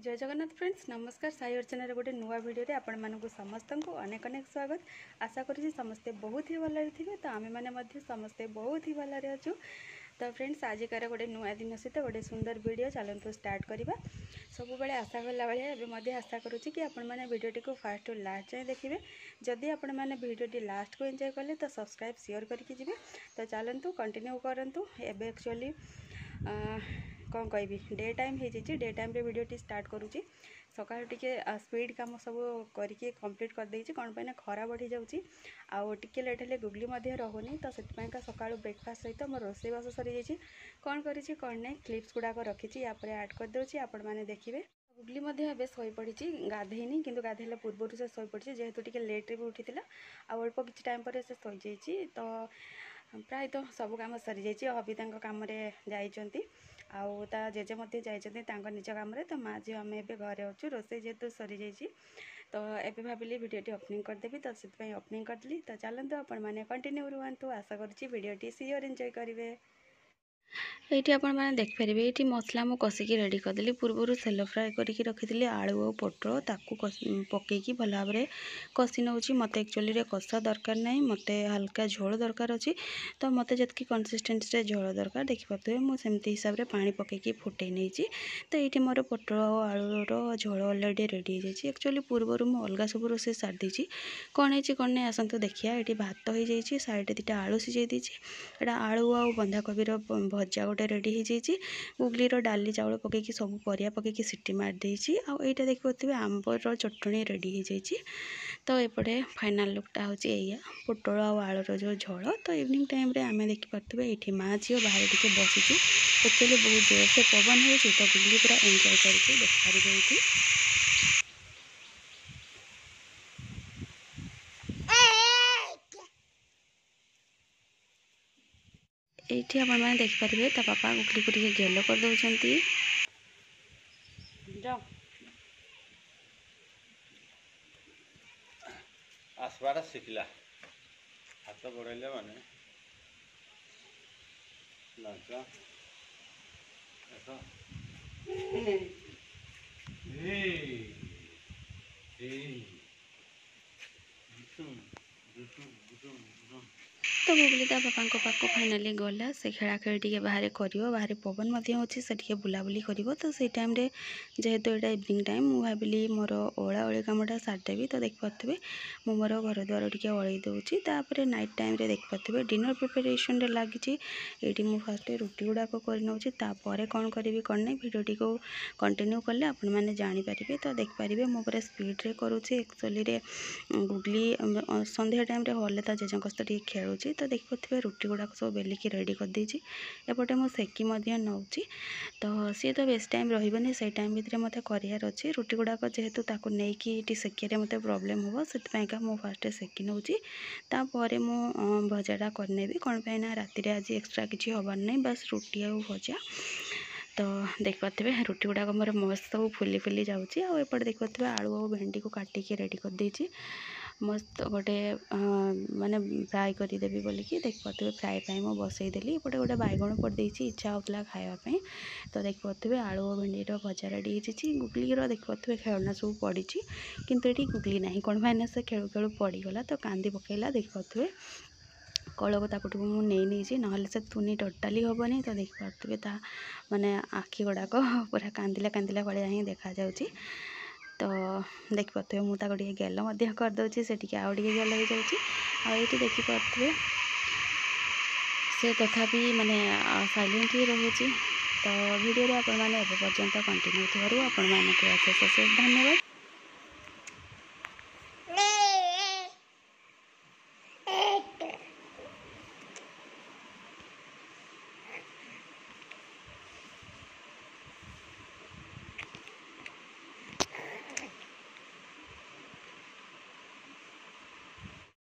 जय जगन्नाथ फ्रेंड्स नमस्कार साई अर्चना गोटे नुआ वीडियो रे आपण मानकु समस्त को अनेक अनेक स्वागत। आशा करूँ समस्ते बहुत ही भल थे तो आम मैंने समस्ते बहुत ही भल अच्छु। तो फ्रेंड्स आजिकार गोटे नुआ दिन सहित गोटे सुंदर वीडियो चलतु स्टार्ट करवा। सब बेले आशा कला भाई आशा करुँची कि आपण मैंने वीडियोटी को फास्ट टू लास्ट जाए देखिए। जदि आपण मैंने वीडियोटी लास्ट को एंजॉय कले तो सब्सक्राइब शेयर करके जी। तो चलतु कंटिन्यू करंतु। एबे एक्चुअली कौन कहि डे टाइम हो डे टाइम रे वीडियोटी स्टार्ट करुँची। सकाळ टिके स्पीड काम सब करके कंप्लीट कर देइछि कोन पे ना खरा बढ़ी जाउची आउ टिके लेट हेले गुगली मध्ये रहुनी। तो सेति का सकाळ ब्रेकफास्ट सहित मोर रोसई बास सरी जाइछि। कोन करिछि कोन नै क्लिप्स गुडा को रखिछि या पर ऐड कर दोछि आपण माने देखिबे। गुगली मध्ये एबे सोई पड़िछि गाधेइनी किंतु गाधेला पूर्वरु से सोई पड़िछि जेहेतु टिके लेट रे भी उठितिला आ अल्प किछि टाइम पर से सोई जाइछि। तो प्राय तो सब काम सरी जाइछि। अभी तांको काम रे जाइछंती आउ ता जेजे मध्य जाइछंती तांको निज काम रे। तो माँ जी आम एबे घरे अछु रोसई जेहेतु सरी जाइछि तो एबे भाबिली वीडियोटी ओपनिंग करदेबी। तो से ओपनिंग करदेली। तो चलतु आपण माने कंटिन्यू रुहंतु। आशा करूछि वीडियोटी सियोर एंजॉय करिवे। ये आपण मैंने देखिपारे ये मसला मु कषिकी रेडी करदेली। पूर्वर सेलो फ्राए करके रखी आलू और पोटल ताकू पकईकी भल भाव में कषि नौची। मत एक्चुअली कषा दरकार नहीं मते हल्का झोल दरकार अच्छी। तो मत जी कंसिस्टेंसी झोल दरकार देखिपे मुझे हिसाब से पानी पकईकी फुटे नहीं। तो ये मोर पोटल और आलूर झोल अलरेडी रेडी हो जाए। एक्चुअली पूर्वर मुझे अलग सब रोसे सारी देती कौन है कौन नहीं आसतु देखिए। ये भात हो जाइए साइड दुटा आलू सीझे देती एटा आलू आ बंधाकोबीर भजा गोटे रेडी हो जाइए। गुगलीर डाली चाउल पकईकी सब परिया पकईकी सीटी मार देइछि। आ एटा देखिपे आंबर चटणी रेडी हो जाइए। तो एपटे फाइनाल लुकटा हूँ या पोटल आ आलूर जो झोल। तो इवनिंग टाइम रे आमे देखिपे ये माँ झील बाहर टिके बसीचु। एक्चुअली बहुत जोर से पवन हो तो गुगली पूरा एंजॉय करके देखिपारे। ये आपण मैंने देखिपारे ता पापा गुगली को गेलो कर दौरान। आसबार शिखला हाथ बढ़े माने तो गुगली ता पापा पाक फाइनाली गला से खेला खेल टे बाहर कर बाहर पवन अच्छे से बुलाबुली कर। तो से टाइम रे जेहेतु यहाँ इवनिंग टाइम मुझे भाविली मोर ओला ओली कमटा सारिदेवी। तो देखिपे मु मोर घर द्वार टे ओल दूसरी। तापर नाइट टाइम रे देखिपे डिनर प्रिपेरेसन लगी। ये मुझे फास्ट रुटी गुड़ाक कर कौन करी कौन नहीं भिडियोटी को कंटिन्यू कले आपण मैंने जानीपारे। तो देखिपारे मो पूरा स्पीड रे करुँची। एक्चुअली गुगली संध्या टाइम रे हल्ले ता जेजों सहित खेलुची। तो देखिपे रुटी गुड़ाक सब बेलिकी रेडी कर देइछि। एपटे मु सेकी नौची। तो सी तो बेस्ट टाइम रही से टाइम भितर मत करार अच्छी रुटी गुड़ाक जेहेतु ताकू नहीं सेकिया मत प्रोब्लेम हम से मु फास्ट सेकी नौची। तापर मु भजाटा करनेबी कौन पे ना राति आज एक्सट्रा किसी हबार नहीं बस रुटी आ भजा। तो देखिपे रुटी गुड़ाक मोर मस्त सब फुली फुली जाऊँगी। आउपटे देखिपे आलू और भेंडी को काटिकी रेडी कर देइछि। मस्त गोटे माने फ्राए करदेवी बोलिकी देखिपे फ्राए पाई मु बसईदेली। एपटे गोटे बैगण पड़ देइछि इच्छा होता खावाई। तो देखिपे आलू और भेंडीर भजा रेडी हो। गुगलीर देखिपे खेलना सब पड़ी किंतु ये गुगली ना कौन भाई से खेलु खेलु पड़गला तो कांदी पकेला। देखिपे कलक ताकू मुझे ना से तुनी टोटाली हेनी। तो देखिपे ता माने आखि गुड़ाक पूरा कांदिला कांदिला भाया ही देखा जाउची। तो देखिपे मुझे गेल करदे से आउ गेल हो जाऊँगी। आईटी देखिपे से तथापि माने साइलेंट ही रोचे। तो वीडियो रे आपण माने एबे पर्यंत कंटिन्यू थोरू आपण माने को अशेष धन्यवाद।